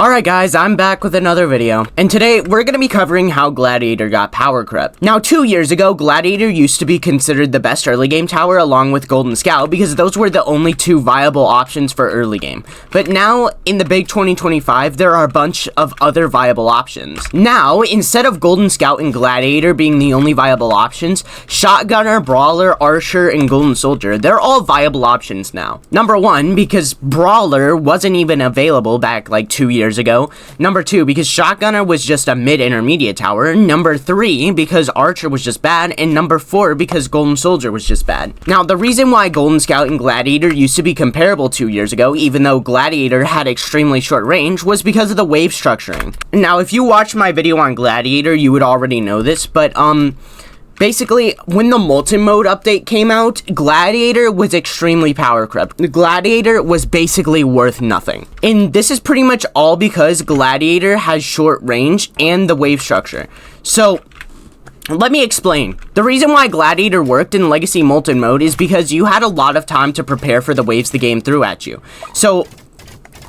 Alright guys, I'm back with another video, and today we're going to be covering how Gladiator got power crept. Now 2 years ago, Gladiator used to be considered the best early game tower along with Golden Scout because those were the only two viable options for early game. But now, in the big 2025, there are a bunch of other viable options. Now, instead of Golden Scout and Gladiator being the only viable options, Shotgunner, Brawler, Archer, and Golden Soldier, they're all viable options now. Number one, because Brawler wasn't even available back like 2 years ago. Number two, because Shotgunner was just a mid-intermediate tower. Number three, because Archer was just bad. And number four, because Golden Soldier was just bad. Now, the reason why Golden Scout and Gladiator used to be comparable 2 years ago, even though Gladiator had extremely short range, was because of the wave structuring. Now, if you watched my video on Gladiator, you would already know this, but, basically, when the Molten Mode update came out, Gladiator was extremely power crept. Gladiator was basically worth nothing. And this is pretty much all because Gladiator has short range and the wave structure. So, let me explain. The reason why Gladiator worked in Legacy Molten Mode is because you had a lot of time to prepare for the waves the game threw at you. So,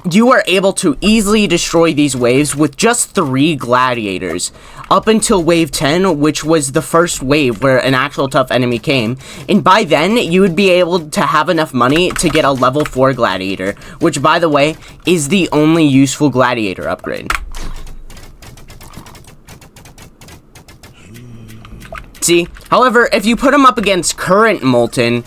you were able to easily destroy these waves with just 3 Gladiators, up until wave 10, which was the first wave where an actual tough enemy came, and by then, you would be able to have enough money to get a level 4 Gladiator, which, by the way, is the only useful Gladiator upgrade. See, however, if you put him up against current Molten,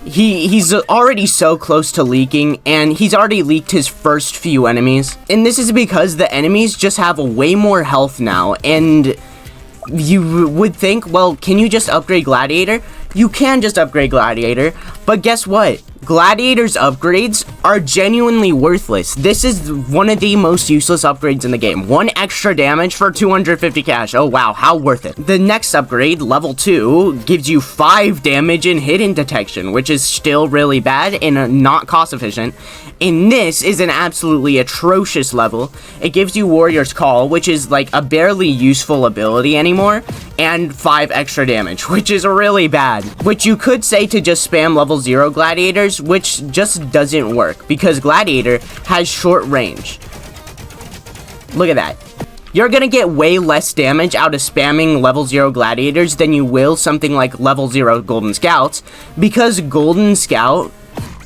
he's already so close to leaking, and he's already leaked his first few enemies. And this is because the enemies just have way more health now, and you would think, well, can you just upgrade Gladiator? You can just upgrade Gladiator, but guess what? Gladiator's upgrades are genuinely worthless. This is one of the most useless upgrades in the game. 1 extra damage for 250 cash. Oh wow, how worth it. The next upgrade, level 2, gives you 5 damage in hidden detection, which is still really bad and not cost efficient. And this is an absolutely atrocious level. It gives you Warrior's Call, which is like a barely useful ability anymore, and 5 extra damage, which is really bad. Which you could say to just spam level 0 Gladiators, which just doesn't work, because Gladiator has short range. Look at that. You're gonna get way less damage out of spamming level 0 Gladiators than you will something like level 0 Golden Scouts, because Golden Scout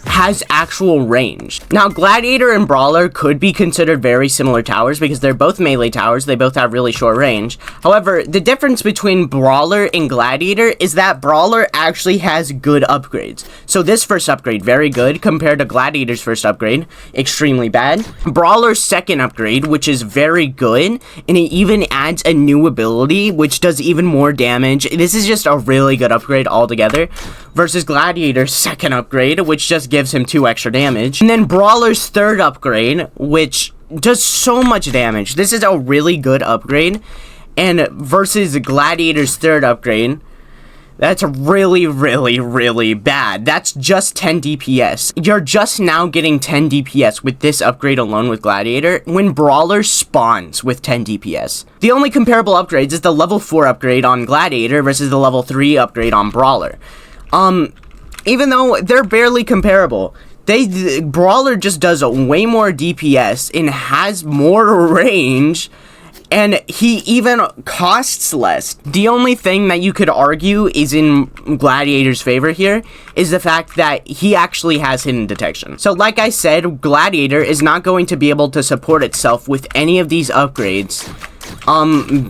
has actual range. Now, Gladiator and Brawler could be considered very similar towers because they're both melee towers. They both have really short range. However, the difference between Brawler and Gladiator is that Brawler actually has good upgrades. So this first upgrade, very good, compared to Gladiator's first upgrade, extremely bad. Brawler's second upgrade, which is very good, and it even adds a new ability, which does even more damage. This is just a really good upgrade altogether, versus Gladiator's second upgrade, which just gives him 2 extra damage. And then Brawler's third upgrade, which does so much damage. This is a really good upgrade. And versus Gladiator's third upgrade, that's really, really, really bad. That's just 10 DPS. You're just now getting 10 DPS with this upgrade alone with Gladiator, when Brawler spawns with 10 DPS. The only comparable upgrades is the level 4 upgrade on Gladiator versus the level 3 upgrade on Brawler. Even though they're barely comparable, Brawler just does way more DPS and has more range, and he even costs less. The only thing that you could argue is in Gladiator's favor here is the fact that he actually has hidden detection. So like I said, Gladiator is not going to be able to support itself with any of these upgrades,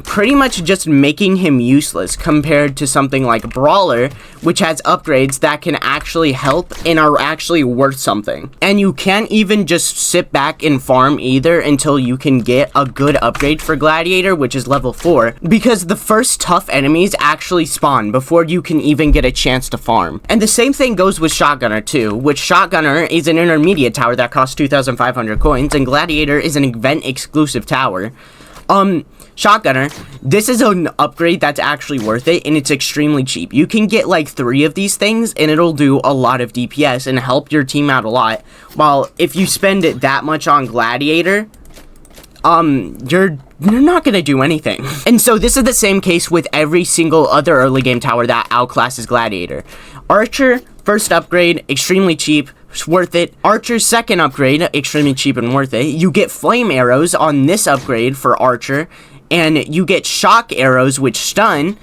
pretty much just making him useless compared to something like Brawler, which has upgrades that can actually help and are actually worth something. And you can't even just sit back and farm either until you can get a good upgrade for Gladiator, which is level 4, because the first tough enemies actually spawn before you can even get a chance to farm. And the same thing goes with Shotgunner too, which Shotgunner is an intermediate tower that costs 2,500 coins, and Gladiator is an event exclusive tower. Shotgunner, this is an upgrade that's actually worth it, and it's extremely cheap. You can get like 3 of these things, and it'll do a lot of DPS and help your team out a lot. While if you spend it that much on Gladiator, you're not gonna do anything. And so this is the same case with every single other early game tower that outclasses Gladiator. Archer, first upgrade, extremely cheap, It's worth it. Archer's second upgrade, extremely cheap and worth it. You get flame arrows on this upgrade for Archer, and you get shock arrows which stun,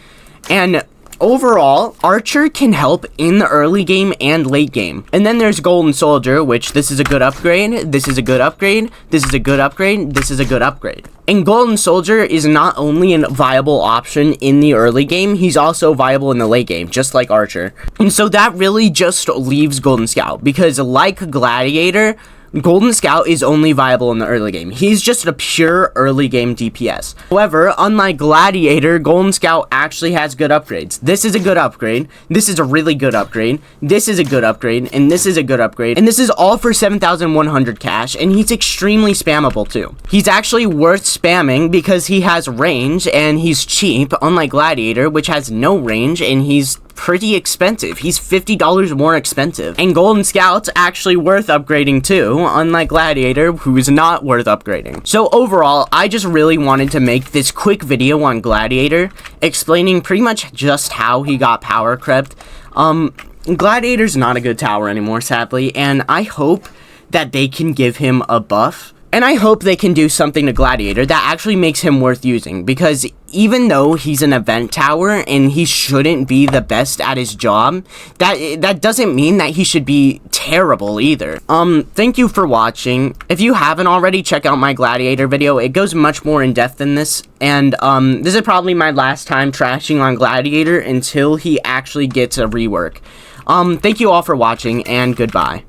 and overall, Archer can help in the early game and late game. And then there's Golden Soldier, which this is a good upgrade, this is a good upgrade, this is a good upgrade, this is a good upgrade. And Golden Soldier is not only a viable option in the early game, he's also viable in the late game, just like Archer. And so that really just leaves Golden Scout, because like Gladiator, Golden Scout is only viable in the early game. He's just a pure early game DPS. However, unlike Gladiator, Golden Scout actually has good upgrades. This is a good upgrade, this is a really good upgrade, this is a good upgrade, and this is a good upgrade, and this is all for 7,100 cash, and he's extremely spammable too. He's actually worth spamming because he has range, and he's cheap, unlike Gladiator, which has no range, and he's pretty expensive. He's $50 more expensive. And Golden Scout's actually worth upgrading too, unlike Gladiator, who is not worth upgrading. So overall, I just really wanted to make this quick video on Gladiator, explaining pretty much just how he got power crept. Gladiator's not a good tower anymore, sadly, and I hope that they can give him a buff. And I hope they can do something to Gladiator that actually makes him worth using, because even though he's an event tower and he shouldn't be the best at his job, that doesn't mean that he should be terrible either. Thank you for watching. If you haven't already, check out my Gladiator video. It goes much more in depth than this, and this is probably my last time trashing on Gladiator until he actually gets a rework. Thank you all for watching, and goodbye.